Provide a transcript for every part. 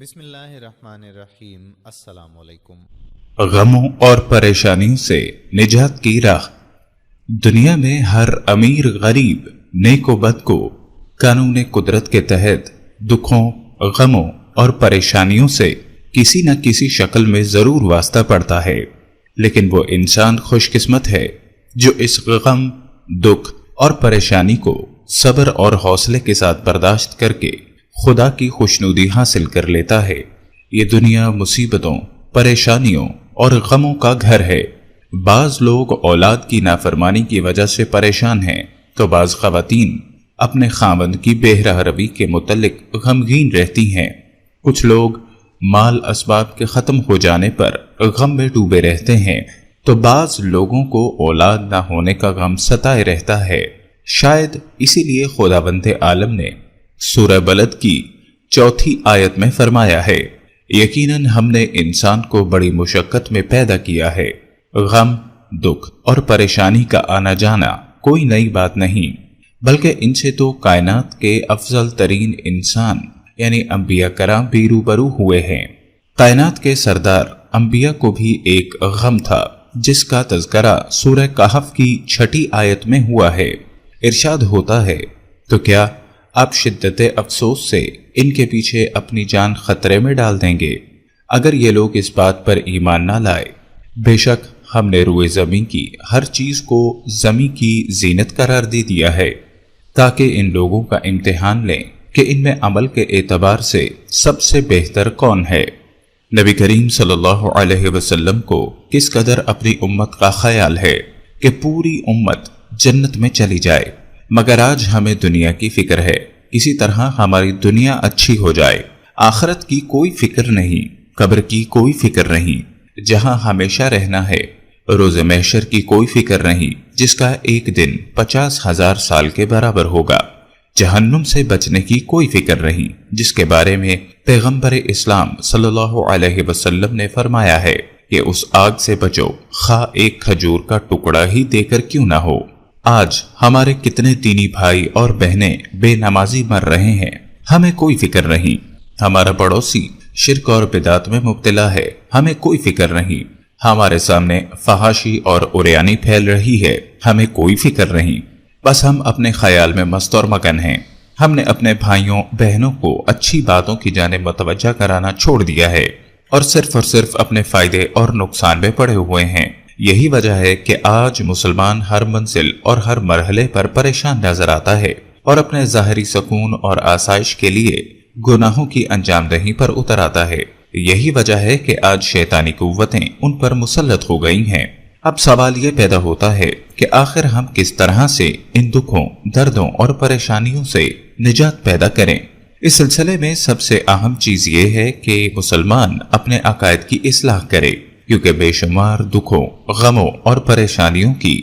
بسم اللہ الرحمن الرحیم۔ السلام علیکم۔ غموں اور پریشانیوں سے نجات کی راہ۔ دنیا میں ہر امیر غریب نیک و بد کو قانون قدرت کے تحت دکھوں، غموں اور پریشانیوں سے کسی نہ کسی شکل میں ضرور واسطہ پڑتا ہے، لیکن وہ انسان خوش قسمت ہے جو اس غم، دکھ اور پریشانی کو صبر اور حوصلے کے ساتھ برداشت کر کے خدا کی خوشنودی حاصل کر لیتا ہے۔ یہ دنیا مصیبتوں، پریشانیوں اور غموں کا گھر ہے۔ بعض لوگ اولاد کی نافرمانی کی وجہ سے پریشان ہیں، تو بعض خواتین اپنے خاوند کی بے رحم روی کے متعلق غمگین رہتی ہیں۔ کچھ لوگ مال اسباب کے ختم ہو جانے پر غم میں ڈوبے رہتے ہیں، تو بعض لوگوں کو اولاد نہ ہونے کا غم ستائے رہتا ہے۔ شاید اسی لیے خداوند عالم نے سورہ بلد کی 4 آیت میں فرمایا ہے، یقیناً ہم نے انسان کو بڑی مشقت میں پیدا کیا ہے۔ غم، دکھ اور پریشانی کا آنا جانا کوئی نئی بات نہیں، بلکہ ان سے تو کائنات کے افضل ترین انسان یعنی انبیاء کرام بھی روبرو ہوئے ہیں۔ کائنات کے سردار انبیاء کو بھی ایک غم تھا، جس کا تذکرہ سورہ کہف کی 6 آیت میں ہوا ہے۔ ارشاد ہوتا ہے، تو کیا آپ شدت افسوس سے ان کے پیچھے اپنی جان خطرے میں ڈال دیں گے؟ اگر یہ لوگ اس بات پر ایمان نہ لائے، بے شک ہم نے روئے زمین کی ہر چیز کو زمین کی زینت قرار دے دیا ہے، تاکہ ان لوگوں کا امتحان لیں کہ ان میں عمل کے اعتبار سے سب سے بہتر کون ہے۔ نبی کریم صلی اللہ علیہ وسلم کو کس قدر اپنی امت کا خیال ہے کہ پوری امت جنت میں چلی جائے، مگر آج ہمیں دنیا کی فکر ہے، اسی طرح ہماری دنیا اچھی ہو جائے۔ آخرت کی کوئی فکر نہیں، قبر کی کوئی فکر نہیں جہاں ہمیشہ رہنا ہے، روز محشر کی کوئی فکر نہیں جس کا ایک دن 50,000 سال کے برابر ہوگا، جہنم سے بچنے کی کوئی فکر نہیں جس کے بارے میں پیغمبر اسلام صلی اللہ علیہ وسلم نے فرمایا ہے کہ اس آگ سے بچو، خواہ ایک کھجور کا ٹکڑا ہی دے کر کیوں نہ ہو۔ آج ہمارے کتنے دینی بھائی اور بہنیں بے نمازی مر رہے ہیں، ہمیں کوئی فکر نہیں۔ ہمارا پڑوسی شرک اور بدعت میں مبتلا ہے، ہمیں کوئی فکر نہیں۔ ہمارے سامنے فحاشی اور عریانی پھیل رہی ہے، ہمیں کوئی فکر نہیں۔ بس ہم اپنے خیال میں مست اور مگن ہیں۔ ہم نے اپنے بھائیوں بہنوں کو اچھی باتوں کی جانب متوجہ کرانا چھوڑ دیا ہے، اور صرف اپنے فائدے اور نقصان میں پڑے ہوئے ہیں۔ یہی وجہ ہے کہ آج مسلمان ہر منزل اور ہر مرحلے پر پریشان نظر آتا ہے، اور اپنے ظاہری سکون اور آسائش کے لیے گناہوں کی انجام دہی پر اتر آتا ہے۔ یہی وجہ ہے کہ آج شیطانی قوتیں ان پر مسلط ہو گئی ہیں۔ اب سوال یہ پیدا ہوتا ہے کہ آخر ہم کس طرح سے ان دکھوں، دردوں اور پریشانیوں سے نجات پیدا کریں۔ اس سلسلے میں سب سے اہم چیز یہ ہے کہ مسلمان اپنے عقائد کی اصلاح کرے، کیونکہ بے شمار دکھوں، غموں اور پریشانیوں کی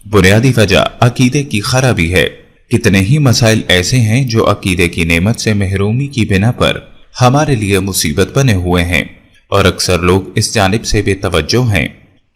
بنیادی وجہ عقیدے کی خرابی ہے۔ کتنے ہی مسائل ایسے ہیں جو عقیدے کی نعمت سے محرومی کی بنا پر ہمارے لیے مصیبت بنے ہوئے ہیں، اور اکثر لوگ اس جانب سے بے توجہ ہیں۔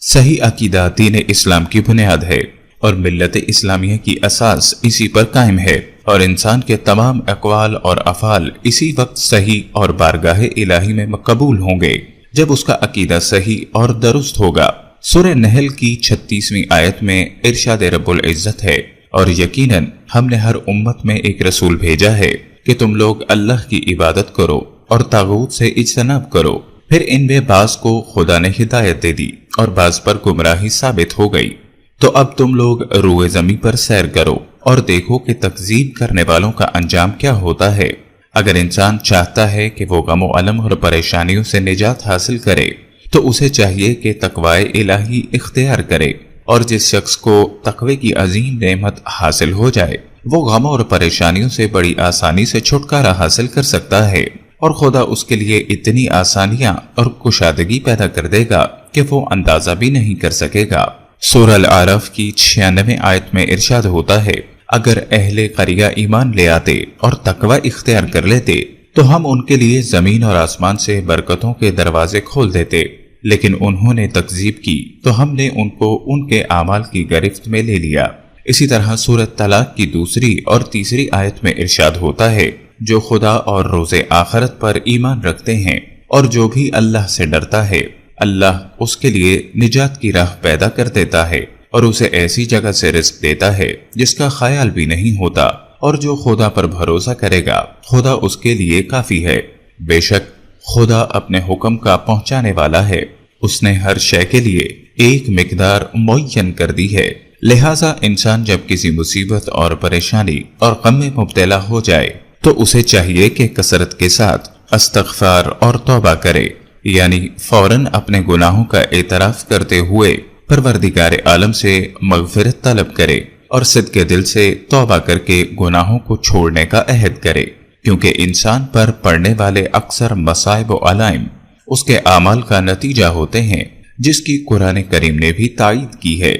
صحیح عقیدہ دین اسلام کی بنیاد ہے، اور ملت اسلامیہ کی اساس اسی پر قائم ہے، اور انسان کے تمام اقوال اور افعال اسی وقت صحیح اور بارگاہ الہی میں قبول ہوں گے جب اس کا عقیدہ صحیح اور درست ہوگا۔ سورہ نحل کی 36ویں آیت میں ارشاد رب العزت ہے، اور یقیناً ہم نے ہر امت میں ایک رسول بھیجا ہے کہ تم لوگ اللہ کی عبادت کرو اور طاغوت سے اجتناب کرو۔ پھر ان میں بعض کو خدا نے ہدایت دے دی اور بعض پر گمراہی ثابت ہو گئی، تو اب تم لوگ روئے زمین پر سیر کرو اور دیکھو کہ تکذیب کرنے والوں کا انجام کیا ہوتا ہے۔ اگر انسان چاہتا ہے کہ وہ غم و الم اور پریشانیوں سے نجات حاصل کرے، تو اسے چاہیے کہ تقوی الہی اختیار کرے، اور جس شخص کو تقوی کی عظیم نعمت حاصل ہو جائے، وہ غم اور پریشانیوں سے بڑی آسانی سے چھٹکارا حاصل کر سکتا ہے، اور خدا اس کے لیے اتنی آسانیاں اور کشادگی پیدا کر دے گا کہ وہ اندازہ بھی نہیں کر سکے گا۔ سورہ الاعراف کی 96 آیت میں ارشاد ہوتا ہے، اگر اہل قریہ ایمان لے آتے اور تقوی اختیار کر لیتے تو ہم ان کے لیے زمین اور آسمان سے برکتوں کے دروازے کھول دیتے، لیکن انہوں نے تکذیب کی تو ہم نے ان کو ان کے اعمال کی گرفت میں لے لیا۔ اسی طرح سورۃ طلاق کی 2 اور 3 آیت میں ارشاد ہوتا ہے، جو خدا اور روز آخرت پر ایمان رکھتے ہیں اور جو بھی اللہ سے ڈرتا ہے، اللہ اس کے لیے نجات کی راہ پیدا کر دیتا ہے اور اسے ایسی جگہ سے رزق دیتا ہے جس کا خیال بھی نہیں ہوتا، اور جو خدا پر بھروسہ کرے گا خدا اس کے لیے کافی ہے۔ بے شک خدا اپنے حکم کا پہنچانے والا ہے، اس نے ہر شے کے لیے ایک مقدار معین کر دی ہے، لہٰذا انسان جب کسی مصیبت اور پریشانی اور غم میں مبتلا ہو جائے تو اسے چاہیے کہ کثرت کے ساتھ استغفار اور توبہ کرے، یعنی فوراً اپنے گناہوں کا اعتراف کرتے ہوئے پروردگار عالم سے مغفرت طلب کرے اور صدقے دل سے توبہ کر کے گناہوں کو چھوڑنے کا عہد کرے، کیونکہ انسان پر پڑنے والے اکثر مصائب و علائم اس کے اعمال کا نتیجہ ہوتے ہیں، جس کی قرآن کریم نے بھی تائید کی ہے۔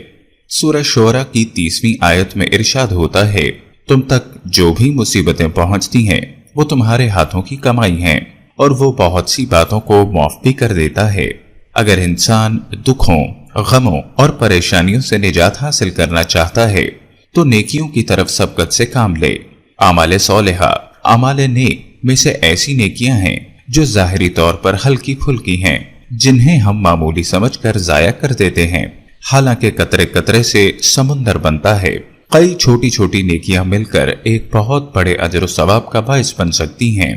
سورہ شعراء کی 30ویں آیت میں ارشاد ہوتا ہے، تم تک جو بھی مصیبتیں پہنچتی ہیں وہ تمہارے ہاتھوں کی کمائی ہیں، اور وہ بہت سی باتوں کو معاف بھی کر دیتا ہے۔ اگر انسان دکھوں، غموں اور پریشانیوں سے نجات حاصل کرنا چاہتا ہے تو نیکیوں کی طرف سبقت سے کام لے۔ اعمال صالحہ، اعمال نیک میں سے ایسی نیکیاں ہیں جو ظاہری طور پر ہلکی پھلکی ہیں، جنہیں ہم معمولی سمجھ کر ضائع کر دیتے ہیں، حالانکہ قطرے قطرے سے سمندر بنتا ہے۔ کئی چھوٹی چھوٹی نیکیاں مل کر ایک بہت بڑے اجر و ثواب کا باعث بن سکتی ہیں۔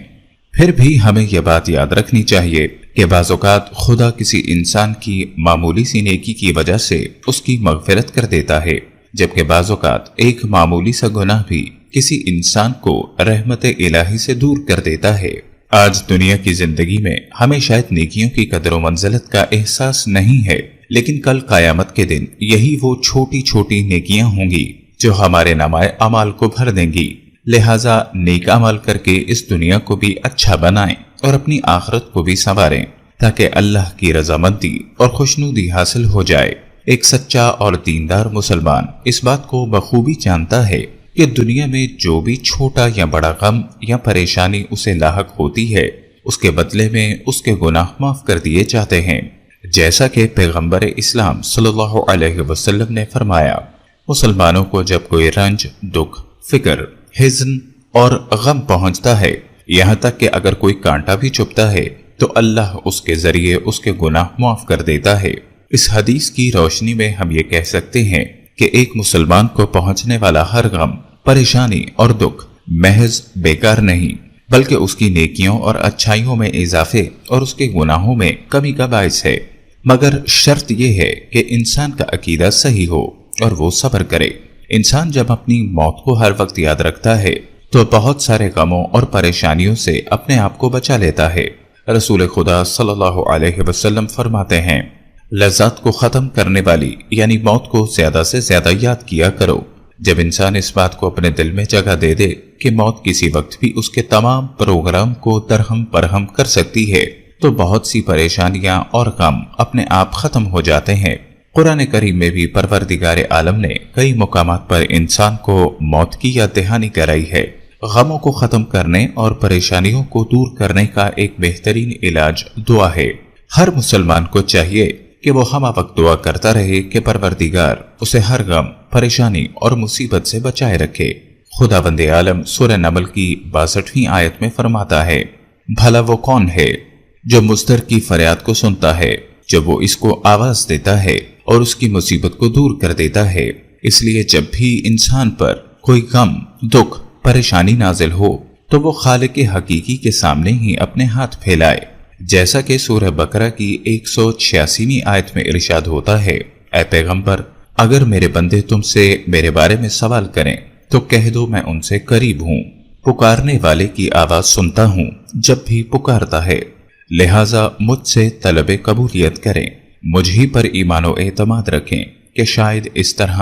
پھر بھی ہمیں یہ بات یاد رکھنی چاہیے کہ بعض اوقات خدا کسی انسان کی معمولی سی نیکی کی وجہ سے اس کی مغفرت کر دیتا ہے، جبکہ بعض اوقات ایک معمولی سا گناہ بھی کسی انسان کو رحمت الہی سے دور کر دیتا ہے۔ آج دنیا کی زندگی میں ہمیں شاید نیکیوں کی قدر و منزلت کا احساس نہیں ہے، لیکن کل قیامت کے دن یہی وہ چھوٹی چھوٹی نیکیاں ہوں گی جو ہمارے نامۂ اعمال کو بھر دیں گی۔ لہٰذا نیک عمل کر کے اس دنیا کو بھی اچھا بنائیں اور اپنی آخرت کو بھی سنواریں، تاکہ اللہ کی رضامندی اور خوشنودی حاصل ہو جائے۔ ایک سچا اور دیندار مسلمان اس بات کو بخوبی جانتا ہے کہ دنیا میں جو بھی چھوٹا یا بڑا غم یا پریشانی اسے لاحق ہوتی ہے، اس کے بدلے میں اس کے گناہ معاف کر دیے جاتے ہیں، جیسا کہ پیغمبر اسلام صلی اللہ علیہ وسلم نے فرمایا، مسلمانوں کو جب کوئی رنج، دکھ، فکر، حزن اور غم پہنچتا ہے، یہاں تک کہ اگر کوئی کانٹا بھی چبھتا ہے تو اللہ اس کے ذریعے اس کے گناہ معاف کر دیتا ہے۔ اس حدیث کی روشنی میں ہم یہ کہہ سکتے ہیں کہ ایک مسلمان کو پہنچنے والا ہر غم، پریشانی اور دکھ محض بیکار نہیں، بلکہ اس کی نیکیوں اور اچھائیوں میں اضافے اور اس کے گناہوں میں کمی کا باعث ہے، مگر شرط یہ ہے کہ انسان کا عقیدہ صحیح ہو اور وہ صبر کرے۔ انسان جب اپنی موت کو ہر وقت یاد رکھتا ہے تو بہت سارے غموں اور پریشانیوں سے اپنے آپ کو بچا لیتا ہے۔ رسول خدا صلی اللہ علیہ وسلم فرماتے ہیں، لذات کو ختم کرنے والی یعنی موت کو زیادہ سے زیادہ یاد کیا کرو۔ جب انسان اس بات کو اپنے دل میں جگہ دے دے کہ موت کسی وقت بھی اس کے تمام پروگرام کو درہم برہم کر سکتی ہے، تو بہت سی پریشانیاں اور غم اپنے آپ ختم ہو جاتے ہیں۔ قرآن کریم میں بھی پروردگار عالم نے کئی مقامات پر انسان کو موت کی یاد دہانی کرائی ہے۔ غموں کو ختم کرنے اور پریشانیوں کو دور کرنے کا ایک بہترین علاج دعا ہے۔ ہر مسلمان کو چاہیے کہ وہ ہمہ وقت دعا کرتا رہے کہ پروردگار اسے ہر غم، پریشانی اور مصیبت سے بچائے رکھے۔ خداوند عالم سورہ نمل کی 62ویں آیت میں فرماتا ہے، بھلا وہ کون ہے جو مضطر کی فریاد کو سنتا ہے جب وہ اس کو آواز دیتا ہے اور اس کی مصیبت کو دور کر دیتا ہے۔ اس لیے جب بھی انسان پر کوئی غم، دکھ، پریشانی نازل ہو تو وہ خالق حقیقی کے سامنے ہی اپنے ہاتھ پھیلائے، جیسا کہ سورہ بقرہ کی 186ویں آیت میں ارشاد ہوتا ہے، اے پیغمبر، اگر میرے بندے تم سے میرے بارے میں سوال کریں تو کہہ دو میں ان سے قریب ہوں، پکارنے والے کی آواز سنتا ہوں جب بھی پکارتا ہے، لہٰذا مجھ سے طلب قبولیت کریں، مجھ ہی پر ایمان و اعتماد رکھیں کہ شاید اس طرح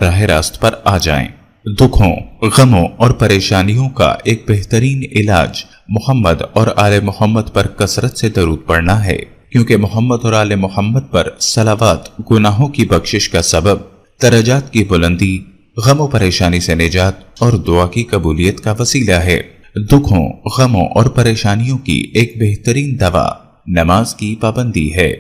راہ راست پر آ جائیں۔ دکھوں، غموں اور پریشانیوں کا ایک بہترین علاج محمد اور آل محمد پر کثرت سے درود پڑھنا ہے، کیونکہ محمد اور آل محمد پر صلوات گناہوں کی بخشش کا سبب، درجات کی بلندی، غم و پریشانی سے نجات اور دعا کی قبولیت کا وسیلہ ہے۔ دکھوں، غموں اور پریشانیوں کی ایک بہترین دوا نماز کی پابندی ہے۔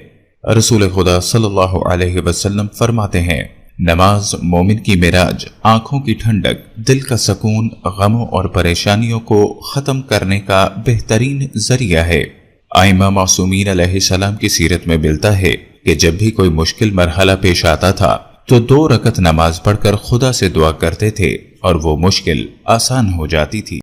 رسول خدا صلی اللہ علیہ وسلم فرماتے ہیں، نماز مومن کی معراج، آنکھوں کی ٹھنڈک، دل کا سکون، غموں اور پریشانیوں کو ختم کرنے کا بہترین ذریعہ ہے۔ ائمہ معصومین علیہ السلام کی سیرت میں ملتا ہے کہ جب بھی کوئی مشکل مرحلہ پیش آتا تھا تو 2 رکعت نماز پڑھ کر خدا سے دعا کرتے تھے اور وہ مشکل آسان ہو جاتی تھی۔